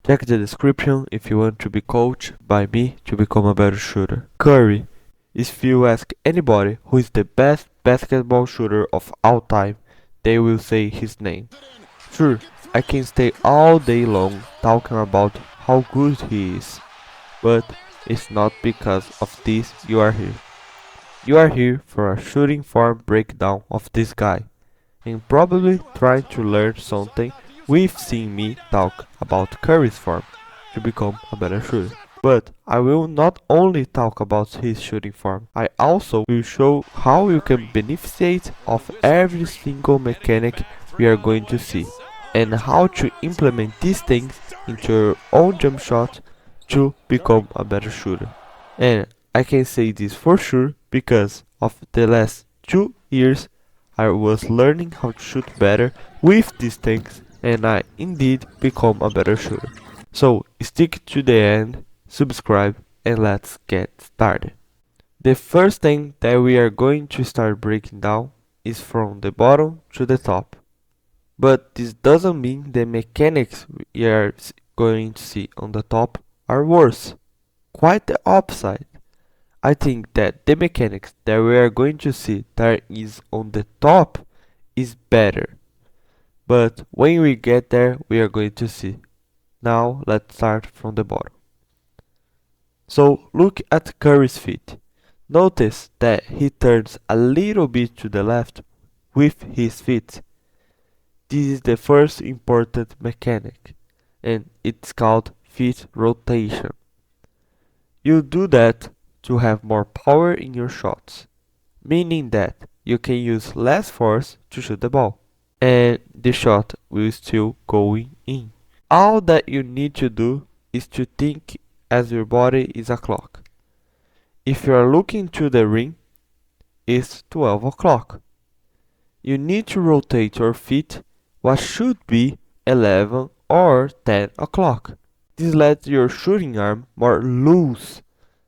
Check the description if you want to be coached by me to become a better shooter. Curry. If you ask anybody who is the best basketball shooter of all time, they will say his name. Sure, I can stay all day long talking about how good he is, but it's not because of this you are here. You are here for a shooting form breakdown of this guy, and probably trying to learn something with seeing me talk about Curry's form to become a better shooter. But I will not only talk about his shooting form, I also will show how you can benefit of every single mechanic we are going to see, and how to implement these things into your own jump shot to become a better shooter. And I can say this for sure because of the last 2 years I was learning how to shoot better with these things, and I indeed become a better shooter. So stick to the end, subscribe, and let's get started. The first thing that we are going to start breaking down is from the bottom to the top. But this doesn't mean the mechanics we are going to see on the top are worse. Quite the opposite. I think that the mechanics that we are going to see that is on the top is better. But when we get there, we are going to see. Now let's start from the bottom. So look at Curry's feet. Notice that he turns a little bit to the left with his feet. This is the first important mechanic, and it's called feet rotation. You do that to have more power in your shots, meaning that you can use less force to shoot the ball, and the shot will still going in. All that you need to do is to think as your body is a clock. If you are looking to the ring, it's 12 o'clock. You need to rotate your feet what should be 11 or 10 o'clock. This lets your shooting arm more loose,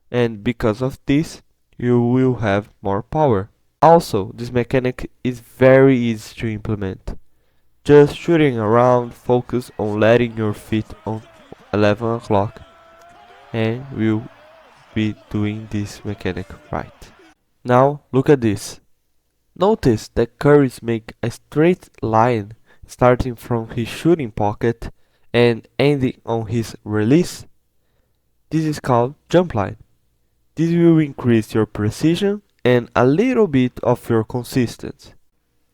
and because of this, you will have more power. Also, this mechanic is very easy to implement. Just shooting around, focus on letting your feet on 11 o'clock, and we'll be doing this mechanic right. Now look at this. Notice that Curry's make a straight line starting from his shooting pocket and ending on his release. This is called jump line. This will increase your precision and a little bit of your consistency.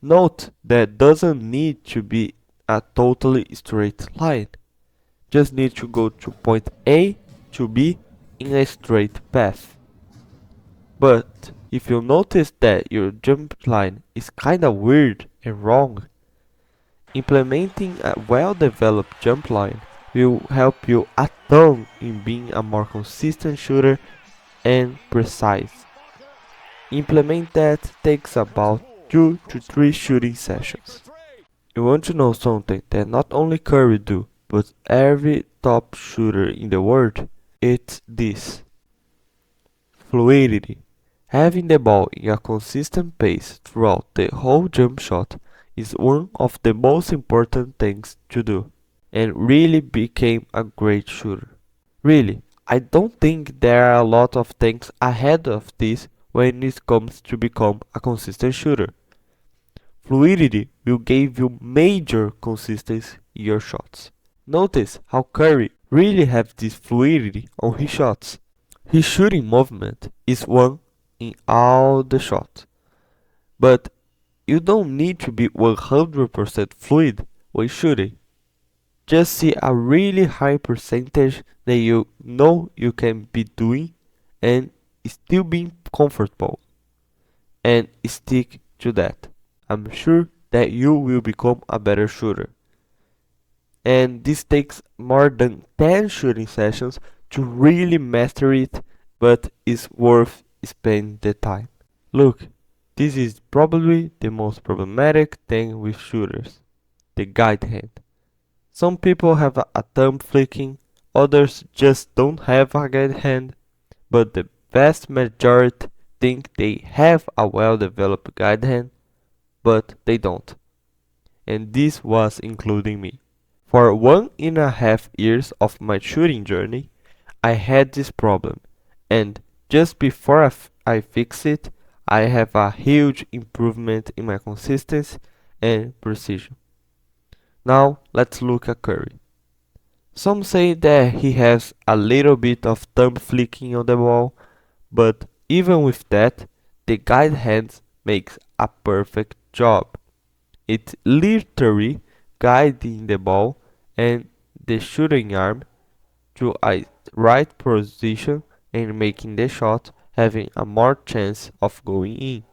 Note that doesn't need to be a totally straight line. Just need to go to point A to B in a straight path. But if you notice that your jump line is kinda weird and wrong, implementing a well-developed jump line will help you a ton in being a more consistent shooter and precise. Implement that takes about 2 to 3 shooting sessions. You want to know something that not only Curry do, but every top shooter in the world? It's this. Fluidity. Having the ball in a consistent pace throughout the whole jump shot is one of the most important things to do, and really became a great shooter. Really, I don't think there are a lot of things ahead of this when it comes to become a consistent shooter. Fluidity will give you major consistency in your shots. Notice how Curry really has this fluidity on his shots. His shooting movement is one in all the shots, but you don't need to be 100% fluid when shooting. Just see a really high percentage that you know you can be doing and still being comfortable, and stick to that. I'm sure that you will become a better shooter. And this takes more than 10 shooting sessions to really master it, but it's worth spending the time. Look, this is probably the most problematic thing with shooters, the guide hand. Some people have a thumb flicking, others just don't have a guide hand, but the vast majority think they have a well-developed guide hand, but they don't. And this was including me. For 1.5 years of my shooting journey, I had this problem, and just before I fix it, I have a huge improvement in my consistency and precision. Now let's look at Curry. Some say that he has a little bit of thumb flicking on the ball, but even with that, the guide hand makes a perfect job. It's literally guiding the ball and the shooting arm to a right position and making the shot having a more chance of going in.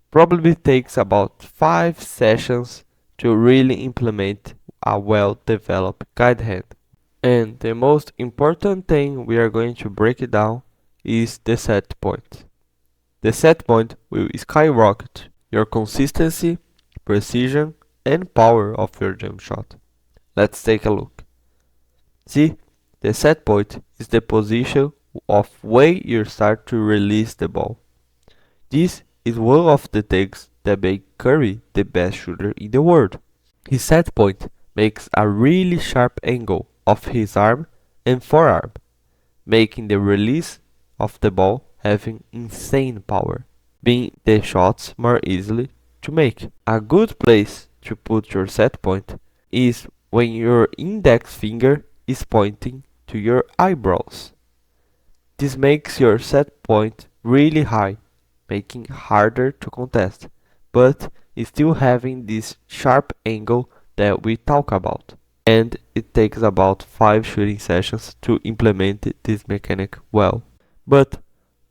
Probably takes about 5 sessions to really implement a well-developed guide hand. And the most important thing we are going to break it down is the set point. The set point will skyrocket your consistency, precision, and power of your jump shot. Let's take a look. See, the set point is the position of where you start to release the ball. This is one of the things that make Curry the best shooter in the world. His set point makes a really sharp angle of his arm and forearm, making the release of the ball having insane power, being the shots more easily to make. A good place to put your set point is when your index finger is pointing to your eyebrows. This makes your set point really high, making harder to contest, but still having this sharp angle that we talk about. And it takes about 5 shooting sessions to implement this mechanic well. But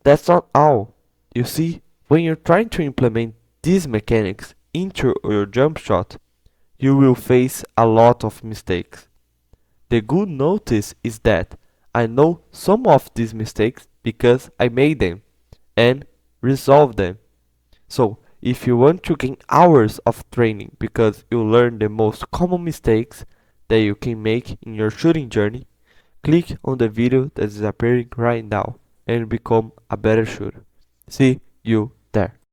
that's not all. You see, when you're trying to implement these mechanics into your jump shot, you will face a lot of mistakes. The good notice is that I know some of these mistakes because I made them and resolved them. So, if you want to gain hours of training because you learn the most common mistakes that you can make in your shooting journey, click on the video that is appearing right now and become a better shooter. See you there.